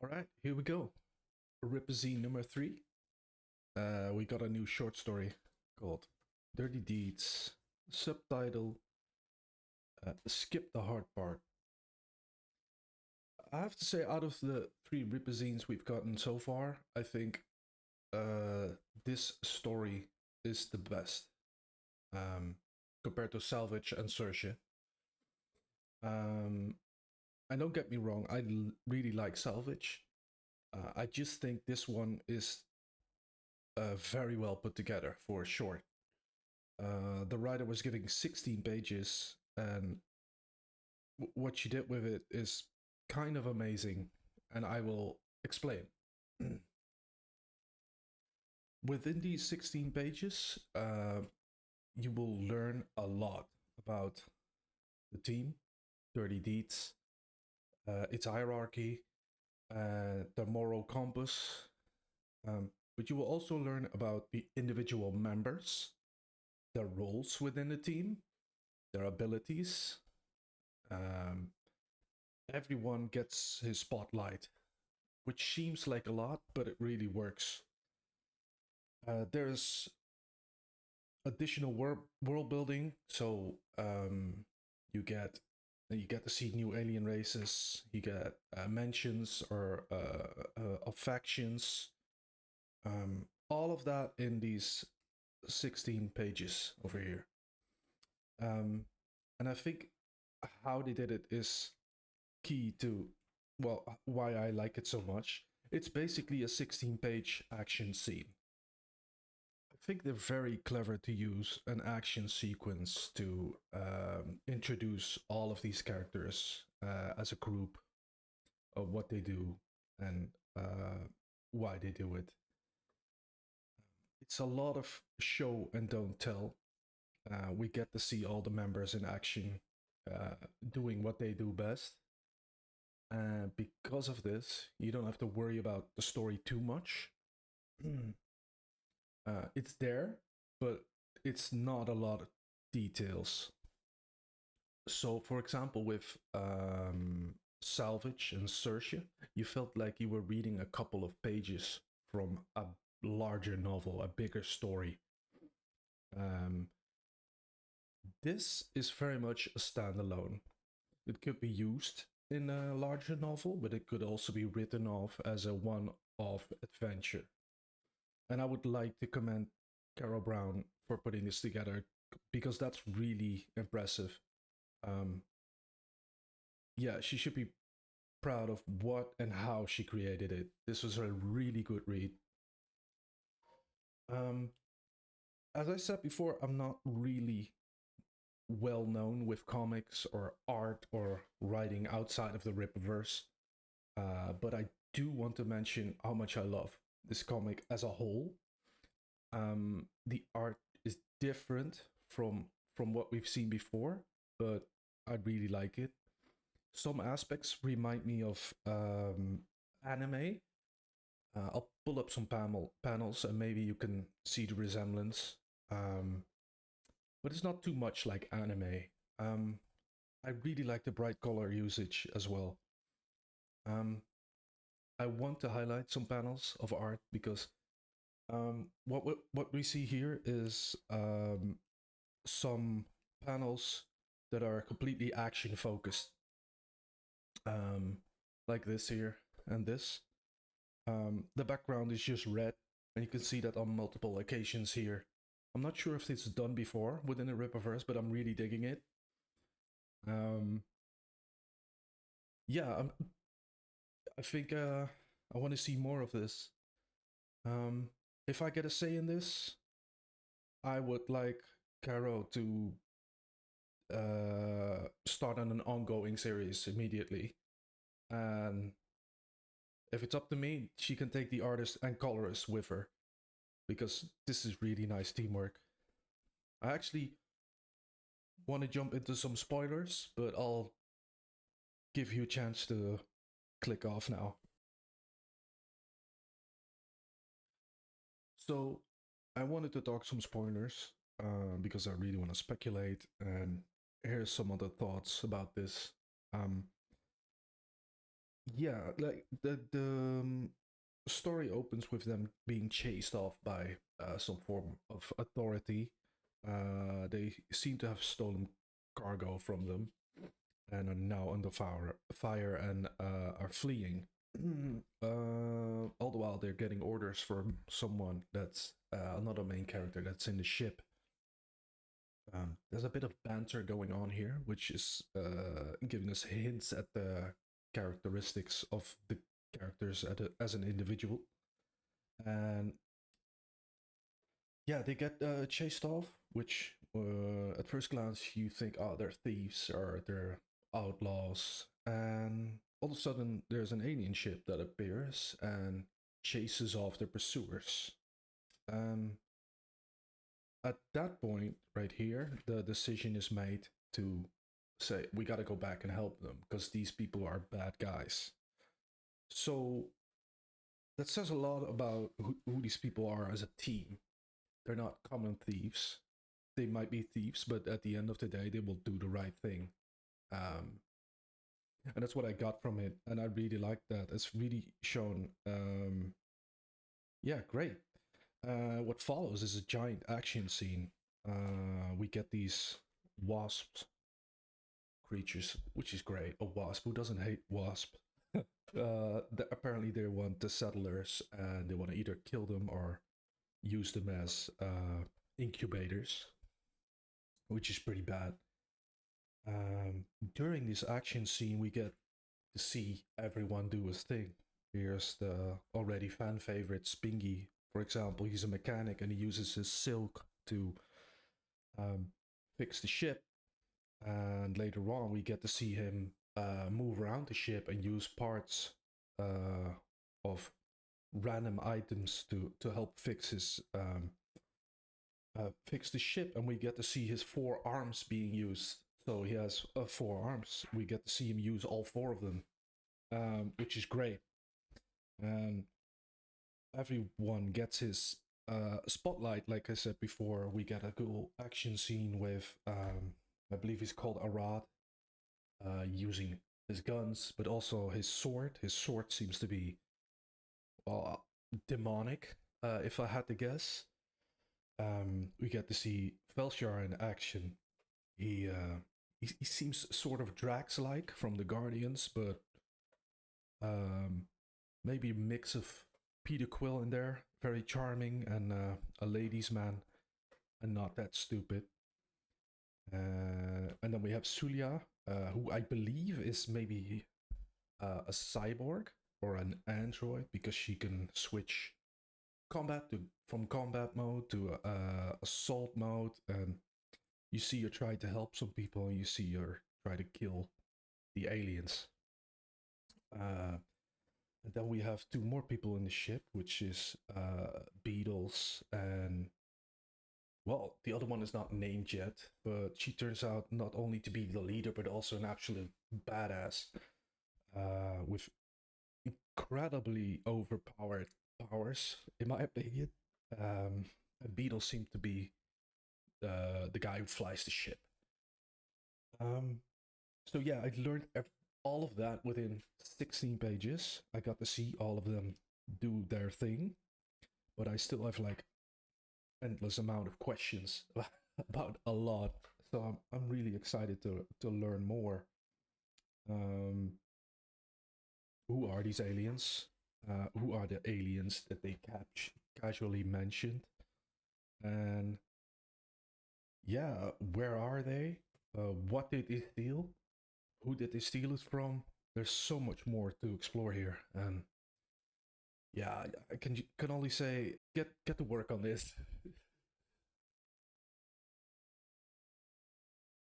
All right, here we go. Ripazine number 3. We got a new short story called Dirty Deeds. Subtitle Skip the Hard Part. I have to say, out of the 3 Ripazines we've gotten so far, I think this story is the best um, compared to Salvage and Search. And don't get me wrong, I really like Salvage. I just think this one is very well put together for a short. The writer was giving 16 pages, and what she did with it is kind of amazing, and I will explain. Within these 16 pages, you will learn a lot about the team, Dirty Deeds, its hierarchy, the moral compass, but you will also learn about the individual members, their roles within the team, their abilities. Um, Everyone gets his spotlight, which seems like a lot, but it really works. There's additional world building, so you get you get to see new alien races. You get mentions or of factions. All of that in these 16 pages over here. And I think how they did it is key to, well, why I like it so much. It's basically a 16-page action scene. I think they're very clever to use an action sequence to introduce all of these characters as a group of what they do and why they do it. It's a lot of show and don't tell. We get to see all the members in action doing what they do best. And because of this, you don't have to worry about the story too much. It's there, but it's not a lot of details. So, for example, with Salvage and Search, you felt like you were reading a couple of pages from a larger novel, a bigger story. Um, this is very much a standalone. It could be used in a larger novel, but it could also be written off as a one-off adventure. And I would like to commend Carol Brown for putting this together because that's really impressive. Um, yeah, she should be proud of what and how she created it. This was a really good read. Um, as I said before, I'm not really well known with comics or art or writing outside of the Rippaverse, but I do want to mention how much I love this comic as a whole. The art is different from what we've seen before, but I really like it. Some aspects remind me of anime. I'll pull up some panels and maybe you can see the resemblance. Um, but it's not too much like anime. Um, I really like the bright color usage as well. Um, I want to highlight some panels of art because what we see here is some panels that are completely action focused, um, like this here and this. The background is just red, and you can see that on multiple occasions here. I'm not sure if it's done before within the Rippaverse, but I'm really digging it. Um, yeah, I think I want to see more of this. Um, if I get a say in this, I would like Caro to start on an ongoing series immediately. And if it's up to me, she can take the artist and colorist with her because this is really nice teamwork. I actually want to jump into some spoilers, but I'll give you a chance to click off now. So, I wanted to talk some spoilers because I really want to speculate, and here's some other thoughts about this. Um, yeah, like the story opens with them being chased off by some form of authority. They seem to have stolen cargo from them and are now under fire and are fleeing. All the while, they're getting orders from someone that's another main character that's in the ship. There's a bit of banter going on here, which is giving us hints at the characteristics of the characters as an individual. And yeah, they get chased off, which at first glance you think, oh, they're thieves or they're outlaws. And all of a sudden, there's an alien ship that appears and chases off their pursuers. Um, at that point, right here, the decision is made to say, we got to go back and help them because these people are bad guys. So that says a lot about who these people are as a team. They're not common thieves. They might be thieves, but at the end of the day, they will do the right thing. Um, and that's what I got from it, and I really like that. It's really shown. Yeah, great. What follows is a giant action scene. We get these wasp creatures, which is great. A wasp, who doesn't hate wasp? Apparently, they want the settlers, and they want to either kill them or use them as incubators, which is pretty bad. During this action scene, we get to see everyone do his thing. Here's the already fan favorite Spingy, for example. He's a mechanic and he uses his silk to um, fix the ship. And later on, we get to see him move around the ship and use parts of random items to help fix the ship, and we get to see his 4 arms being used. So he has 4 arms. We get to see him use all 4 of them, which is great. And everyone gets his spotlight. Like I said before, we get a cool action scene with, I believe he's called Arad, using his guns, but also his sword. His sword seems to be, well, demonic, if I had to guess. We get to see Velshar in action. He seems sort of Drax-like from the Guardians, but um, maybe a mix of Peter Quill in there, very charming and a ladies' man, and not that stupid. And then we have Sulia, who I believe is maybe a cyborg or an android because she can switch from combat mode to assault mode, and you see her try to help some people, and you see her try to kill the aliens. And then we have 2 more people in the ship, which is Beatles and, well, the other one is not named yet, but she turns out not only to be the leader, but also an absolute badass with incredibly overpowered powers, in my opinion. And Beatles seemed to be the guy who flies the ship. Um, so yeah, I learned all of that within 16 pages. I got to see all of them do their thing, but I still have like endless amount of questions about a lot. So I'm really excited to learn more. Um, who are these aliens? Who are the aliens that they casually mentioned? And yeah, where are they? What did they steal? Who did they steal it from? There's so much more to explore here, and yeah, I can only say get to work on this.